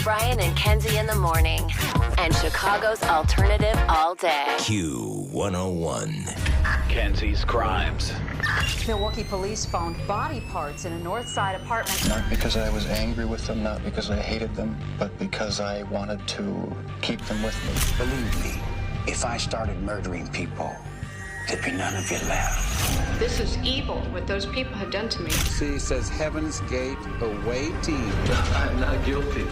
Brian and Kenzie in the morning. And Chicago's alternative all day. Q101. Kenzie's Crimes. Milwaukee police found body parts in a North Side apartment. Not because I was angry with them, not because I hated them, but because I wanted to keep them with me. Believe me, if I started murdering people, there'd be none of you left. This is evil, what those people have done to me. C says Heaven's Gate awaiting. I'm not guilty.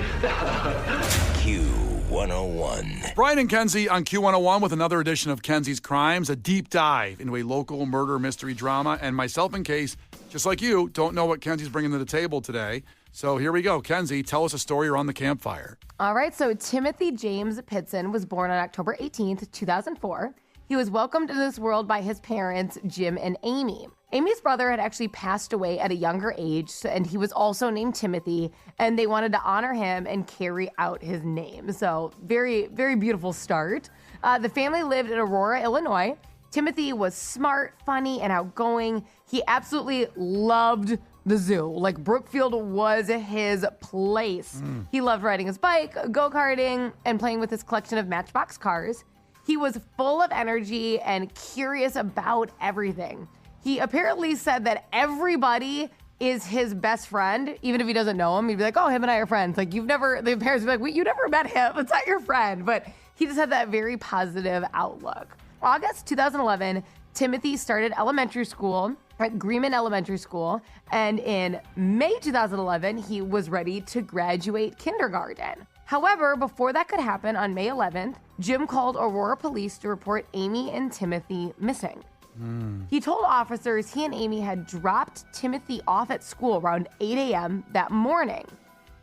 Q101. Brian and Kenzie on Q101 with another edition of Kenzie's Crimes, a deep dive into a local murder mystery drama. And myself and Case, just like you, don't know what Kenzie's bringing to the table today. So here we go. Kenzie, tell us a story around the campfire. All right, so Timothy James Pitzen was born on October 18th, 2004. He was welcomed into this world by his parents, Jim and Amy. Amy's brother had actually passed away at a younger age, and he was also named Timothy, and they wanted to honor him and carry out his name. So very, very beautiful start. The family lived in Aurora, Illinois. Timothy was smart, funny, and outgoing. He absolutely loved the zoo. Like, Brookfield was his place. He loved riding his bike, go-karting, and playing with his collection of Matchbox cars. He was full of energy and curious about everything. He apparently said that everybody is his best friend, even if he doesn't know him. He'd be like, oh, him and I are friends. Like, the parents would be like, well, you never met him. It's not your friend. But he just had that very positive outlook. August 2011, Timothy started elementary school at Greenman Elementary School. And in May 2011, he was ready to graduate kindergarten. However, before that could happen, on May 11th, Jim called Aurora police to report Amy and Timothy missing. He told officers he and Amy had dropped Timothy off at school around 8 a.m. that morning.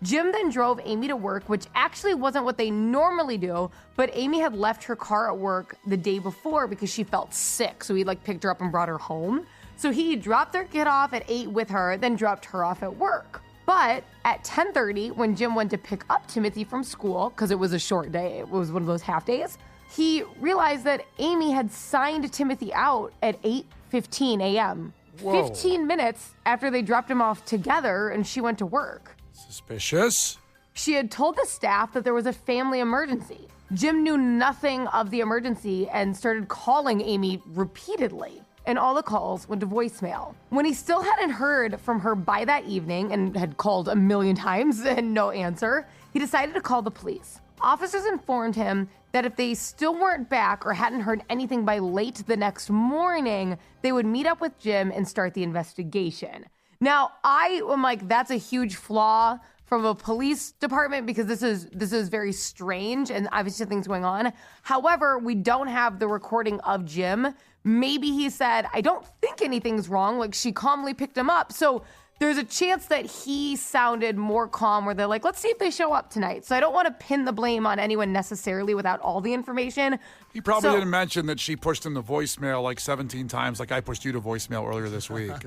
Jim then drove Amy to work, which actually wasn't what they normally do, but Amy had left her car at work the day before because she felt sick, so he picked her up and brought her home. So he dropped their kid off at 8 with her, then dropped her off at work. But at 10:30, when Jim went to pick up Timothy from school, because it was a short day, it was one of those half days, he realized that Amy had signed Timothy out at 8:15 a.m. Whoa. 15 minutes after they dropped him off together and she went to work. Suspicious. She had told the staff that there was a family emergency. Jim knew nothing of the emergency and started calling Amy repeatedly. And all the calls went to voicemail. When he still hadn't heard from her by that evening and had called a million times and no answer, he decided to call the police. Officers informed him that if they still weren't back or hadn't heard anything by late the next morning, they would meet up with Jim and start the investigation. Now, I am like, that's a huge flaw from a police department because this is very strange and obviously things going on. However, we don't have the recording of Jim. Maybe he said, I don't think anything's wrong. Like, she calmly picked him up. So there's a chance that he sounded more calm where they're like, let's see if they show up tonight. So I don't want to pin the blame on anyone necessarily without all the information. He probably didn't mention that she pushed him to voicemail 17 times like I pushed you to voicemail earlier this week.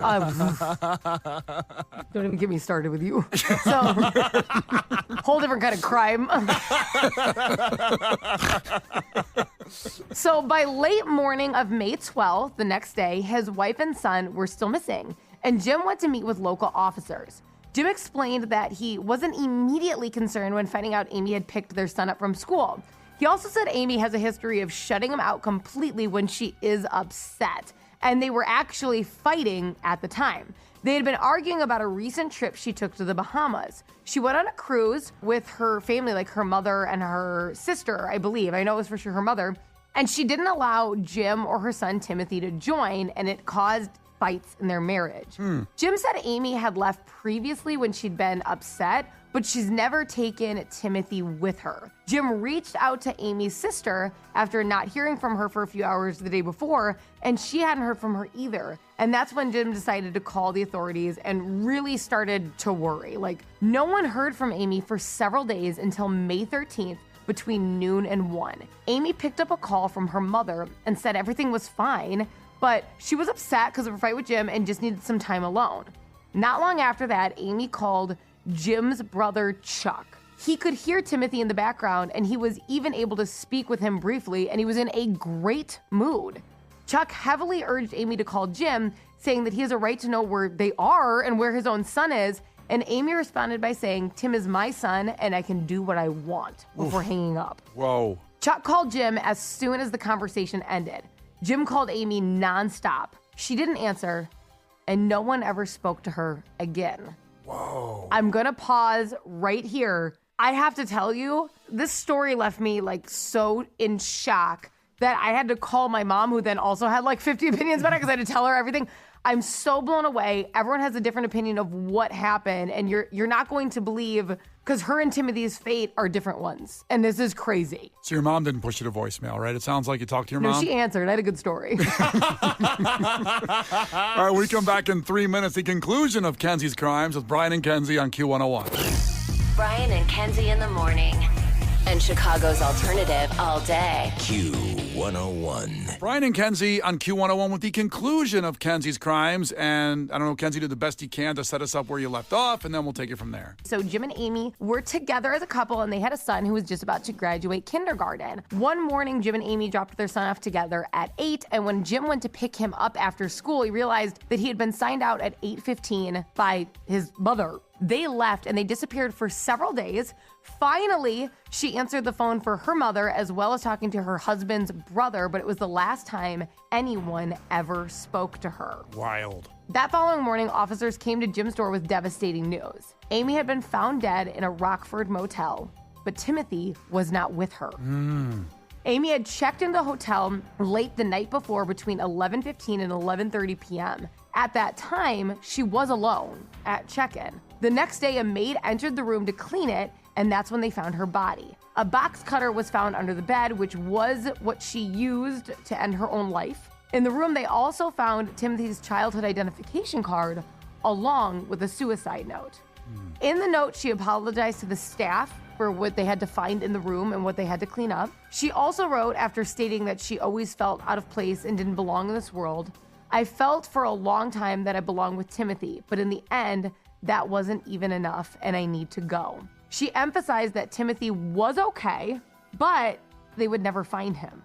Don't even get me started with you. So, whole different kind of crime. So by late morning of May 12th, the next day, his wife and son were still missing. And Jim went to meet with local officers. Jim explained that he wasn't immediately concerned when finding out Amy had picked their son up from school. He also said Amy has a history of shutting him out completely when she is upset. And they were actually fighting at the time. They had been arguing about a recent trip she took to the Bahamas. She went on a cruise with her family, like her mother and her sister, I believe. I know it was for sure her mother. And she didn't allow Jim or her son Timothy to join, and it caused fights in their marriage. Jim said Amy had left previously when she'd been upset, but she's never taken Timothy with her. Jim reached out to Amy's sister after not hearing from her for a few hours the day before, and she hadn't heard from her either. And that's when Jim decided to call the authorities and really started to worry. No one heard from Amy for several days until May 13th, between noon and 1. Amy picked up a call from her mother and said everything was fine, but she was upset because of her fight with Jim and just needed some time alone. Not long after that, Amy called Jim's brother, Chuck. He could hear Timothy in the background, and he was even able to speak with him briefly, and he was in a great mood. Chuck heavily urged Amy to call Jim, saying that he has a right to know where they are and where his own son is, And Amy responded by saying, Tim is my son and I can do what I want before hanging up. Whoa. Chuck called Jim as soon as the conversation ended. Jim called Amy nonstop. She didn't answer, and no one ever spoke to her again. Whoa. I'm going to pause right here. I have to tell you, this story left me like so in shock that I had to call my mom, who then also had like 50 opinions about it because I had to tell her everything. I'm so blown away. Everyone has a different opinion of what happened, and you're not going to believe, because her and Timothy's fate are different ones, and this is crazy. So your mom didn't push you to voicemail, right? It sounds like you talked to your mom. No, she answered. I had a good story. All right, we come back in 3 minutes. The conclusion of Kenzie's Crimes with Brian and Kenzie on Q101. Brian and Kenzie in the morning. And Chicago's alternative all day. Q101. Brian and Kenzie on Q101 with the conclusion of Kenzie's Crimes. And I don't know, Kenzie did the best he can to set us up where you left off, and then we'll take it from there. So Jim and Amy were together as a couple, and they had a son who was just about to graduate kindergarten. One morning, Jim and Amy dropped their son off together at 8, and when Jim went to pick him up after school, he realized that he had been signed out at 8:15 by his mother. They left and they disappeared for several days. Finally, she answered the phone for her mother as well as talking to her husband's brother, but it was the last time anyone ever spoke to her. Wild. That following morning, officers came to Jim's door with devastating news. Amy had been found dead in a Rockford motel, but Timothy was not with her. Amy had checked into the hotel late the night before between 11:15 and 11:30 p.m. At that time, she was alone at check-in. The next day, a maid entered the room to clean it, and that's when they found her body. A box cutter was found under the bed, which was what she used to end her own life. In the room, they also found Timothy's childhood identification card, along with a suicide note. In the note, she apologized to the staff for what they had to find in the room and what they had to clean up. She also wrote, after stating that she always felt out of place and didn't belong in this world, I felt for a long time that I belonged with Timothy, but in the end, that wasn't even enough and I need to go. She emphasized that Timothy was okay, but they would never find him.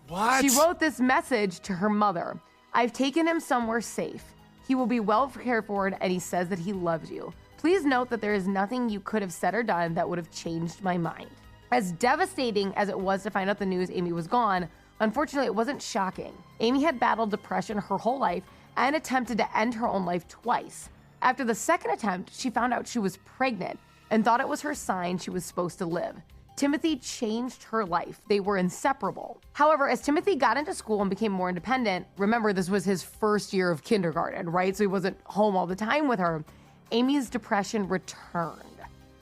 What? She wrote this message to her mother. I've taken him somewhere safe. He will be well cared for and he says that he loves you. Please note that there is nothing you could have said or done that would have changed my mind. As devastating as it was to find out the news Amy was gone, unfortunately, it wasn't shocking. Amy had battled depression her whole life and attempted to end her own life twice. After the second attempt, she found out she was pregnant and thought it was her sign she was supposed to live. Timothy changed her life. They were inseparable. However, as Timothy got into school and became more independent, remember this was his first year of kindergarten, right? So he wasn't home all the time with her. Amy's depression returned.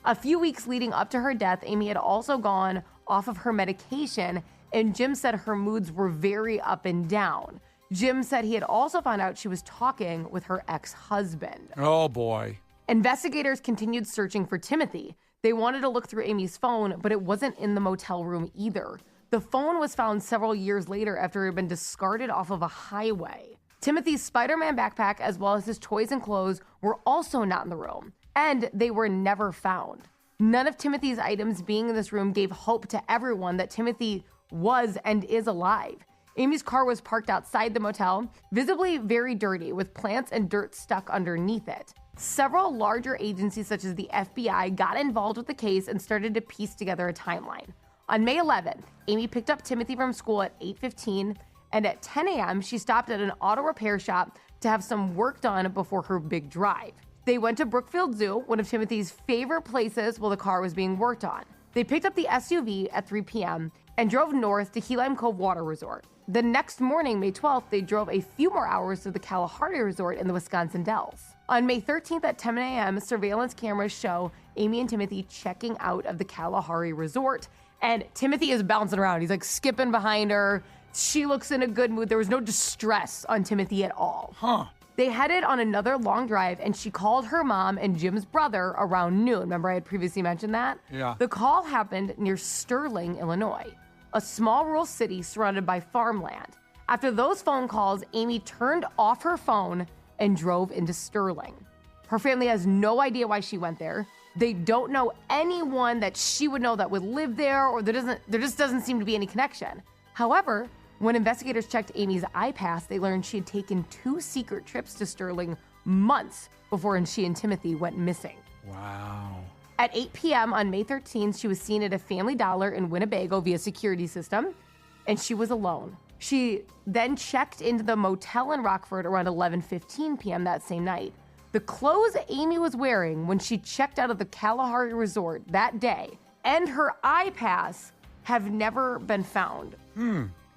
A few weeks leading up to her death, Amy had also gone off of her medication, and Jim said her moods were very up and down. Jim said he had also found out she was talking with her ex-husband. Oh, boy. Investigators continued searching for Timothy. They wanted to look through Amy's phone, but it wasn't in the motel room either. The phone was found several years later after it had been discarded off of a highway. Timothy's Spider-Man backpack, as well as his toys and clothes, were also not in the room, and they were never found. None of Timothy's items being in this room gave hope to everyone that Timothy was and is alive. Amy's car was parked outside the motel, visibly very dirty, with plants and dirt stuck underneath it. Several larger agencies such as the FBI got involved with the case and started to piece together a timeline. On May 11th, Amy picked up Timothy from school at 8:15, and at 10 a.m., she stopped at an auto repair shop to have some work done before her big drive. They went to Brookfield Zoo, one of Timothy's favorite places, while the car was being worked on. They picked up the SUV at 3 p.m. and drove north to Key Lime Cove Water Resort. The next morning, May 12th, they drove a few more hours to the Kalahari Resort in the Wisconsin Dells. On May 13th at 10 a.m., surveillance cameras show Amy and Timothy checking out of the Kalahari Resort, and Timothy is bouncing around. He's like skipping behind her. She looks in a good mood. There was no distress on Timothy at all. They headed on another long drive, and she called her mom and Jim's brother around noon. Remember I had previously mentioned that? Yeah. The call happened near Sterling, Illinois, a small rural city surrounded by farmland. After those phone calls, Amy turned off her phone and drove into Sterling. Her family has no idea why she went there. They don't know anyone that she would know that would live there, or there just doesn't seem to be any connection. However, when investigators checked Amy's iPass, they learned she had taken 2 secret trips to Sterling months before she and Timothy went missing. Wow. At 8 p.m. on May 13th, she was seen at a Family Dollar in Winnebago via security system, and she was alone. She then checked into the motel in Rockford around 11:15 p.m. that same night. The clothes Amy was wearing when she checked out of the Kalahari Resort that day and her iPass have never been found.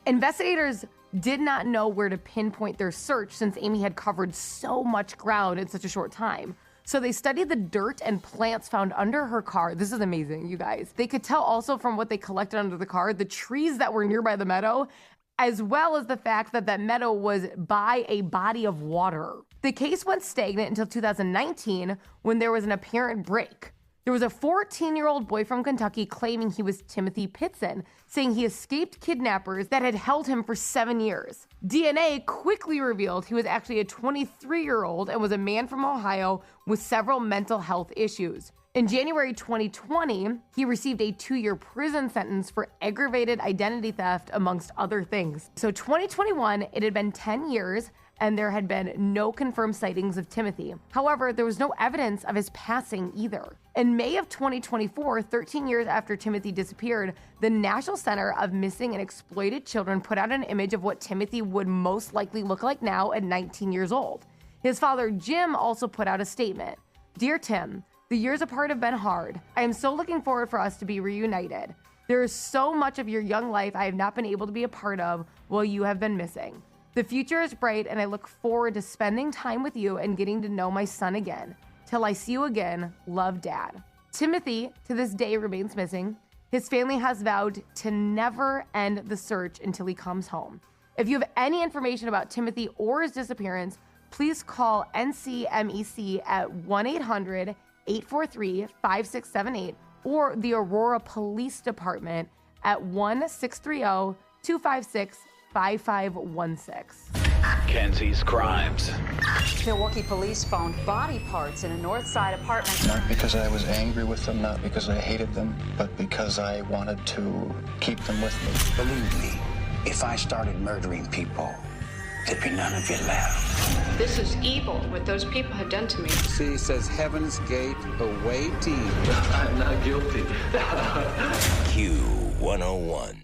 Investigators did not know where to pinpoint their search since Amy had covered so much ground in such a short time. So they studied the dirt and plants found under her car. This is amazing, you guys. They could tell also from what they collected under the car, the trees that were nearby the meadow, as well as the fact that that meadow was by a body of water. The case went stagnant until 2019 when there was an apparent break. There was a 14-year-old boy from Kentucky claiming he was Timothy Pitzen, saying he escaped kidnappers that had held him for 7 years. DNA quickly revealed he was actually a 23-year-old and was a man from Ohio with several mental health issues. In January 2020, he received a 2-year prison sentence for aggravated identity theft, amongst other things. So 2021, it had been 10 years, and there had been no confirmed sightings of Timothy. However, there was no evidence of his passing either. In May of 2024, 13 years after Timothy disappeared, the National Center of Missing and Exploited Children put out an image of what Timothy would most likely look like now at 19 years old. His father, Jim, also put out a statement. "Dear Tim, the years apart have been hard. I am so looking forward for us to be reunited. There is so much of your young life I have not been able to be a part of while you have been missing. The future is bright, and I look forward to spending time with you and getting to know my son again. Till I see you again, love, Dad." Timothy, to this day, remains missing. His family has vowed to never end the search until he comes home. If you have any information about Timothy or his disappearance, please call NCMEC at 1-800-843-5678 or the Aurora Police Department at 1-630-256-5516. Kenzie's Crimes. Milwaukee police found body parts in a North Side apartment. Not because I was angry with them, not because I hated them, but because I wanted to keep them with me. Believe me, if I started murdering people, there'd be none of you left. This is evil, what those people had done to me. See, says Heaven's Gate away team. Q101.